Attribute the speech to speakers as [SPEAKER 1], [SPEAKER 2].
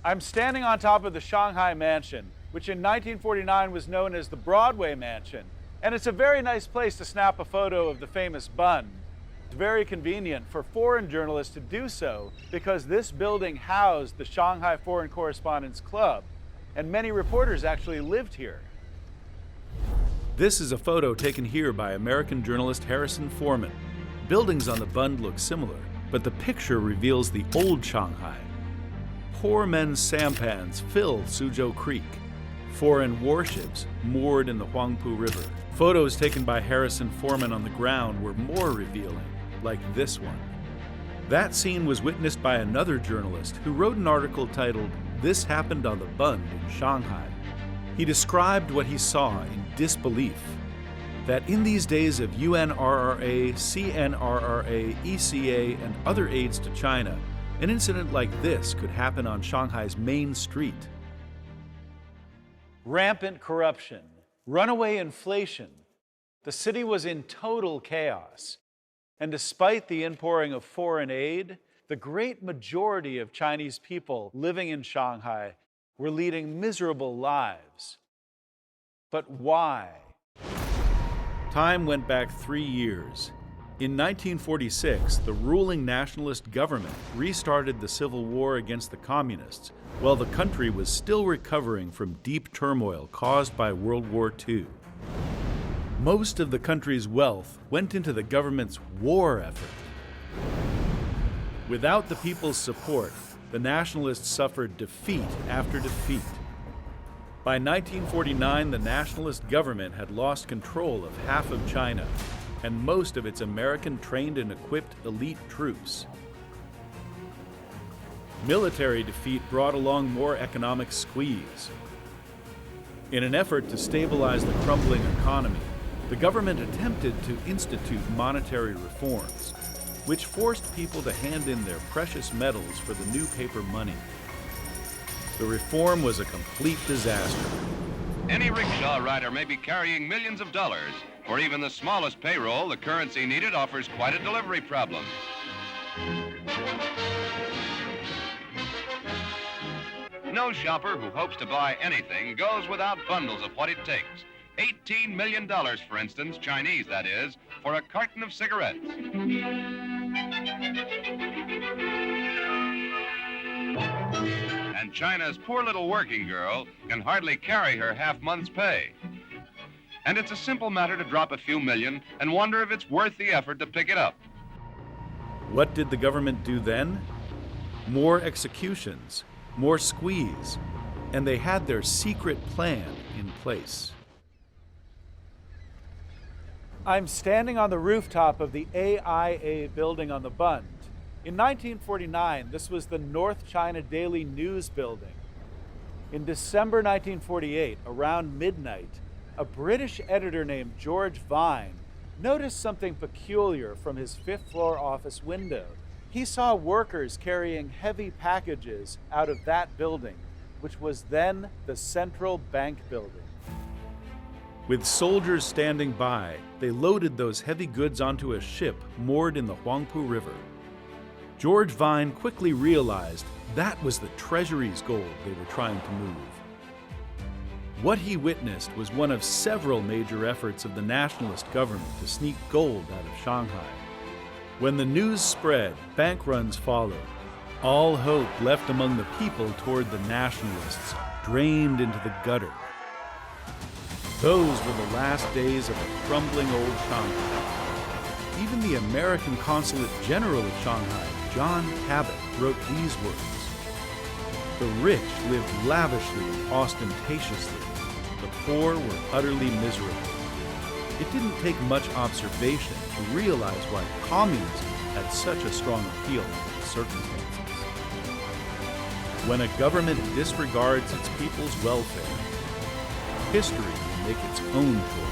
[SPEAKER 1] I'm standing on top of the Shanghai Mansion, which in 1949 was known as the Broadway Mansion. And it's a very nice place to snap a photo of the famous bund. It's very convenient for foreign journalists to do so because this building housed the Shanghai Foreign Correspondents Club, and many reporters actually lived here.
[SPEAKER 2] This is a photo taken here by American journalist Harrison Foreman. Buildings on the bund look similar, but the picture reveals the old Shanghai. Poor men's sampans fill Suzhou Creek. Foreign warships moored in the Huangpu River. Photos taken by Harrison Foreman on the ground were more revealing, like this one. That scene was witnessed by another journalist who wrote an article titled, "This Happened on the Bund in Shanghai." He described what he saw in disbelief, that in these days of UNRRA, CNRRA, ECA, and other aids to China, an incident like this could happen on Shanghai's main street.
[SPEAKER 1] Rampant corruption, runaway inflation. The city was in total chaos. And despite the inpouring of foreign aid, the great majority of Chinese people living in Shanghai were leading miserable lives. But why?
[SPEAKER 2] Time went back 3 years. In 1946, the ruling nationalist government restarted the civil war against the communists, while the country was still recovering from deep turmoil caused by World War II. Most of the country's wealth went into the government's war effort. Without the people's support, the nationalists suffered defeat after defeat. By 1949, the nationalist government had lost control of half of China and most of its American-trained and equipped elite troops. Military defeat brought along more economic squeeze. In an effort to stabilize the crumbling economy, the government attempted to institute monetary reforms, which forced people to hand in their precious metals for the new paper money. The reform was a complete disaster.
[SPEAKER 3] Any rickshaw rider may be carrying millions of dollars. For even the smallest payroll, the currency needed offers quite a delivery problem. No shopper who hopes to buy anything goes without bundles of what it takes. $18 million, for instance, Chinese that is, for a carton of cigarettes. And China's poor little working girl can hardly carry her half-month's pay. And it's a simple matter to drop a few million and wonder if it's worth the effort to pick it up.
[SPEAKER 2] What did the government do then? More executions, more squeeze, and they had their secret plan in place.
[SPEAKER 1] I'm standing on the rooftop of the AIA building on the bund. In 1949, this was the North China Daily News building. In December 1948, around midnight, a British editor named George Vine noticed something peculiar from his fifth-floor office window. He saw workers carrying heavy packages out of that building, which was then the Central Bank building.
[SPEAKER 2] With soldiers standing by, they loaded those heavy goods onto a ship moored in the Huangpu River. George Vine quickly realized that was the Treasury's gold they were trying to move. What he witnessed was one of several major efforts of the nationalist government to sneak gold out of Shanghai. When the news spread, bank runs followed. All hope left among the people toward the nationalists drained into the gutter. Those were the last days of a crumbling old Shanghai. Even the American Consulate General of Shanghai, John Cabot, wrote these words: "The rich lived lavishly and ostentatiously. The poor were utterly miserable." It didn't take much observation to realize why communism had such a strong appeal in these circumstances. When a government disregards its people's welfare, history will make its own choice.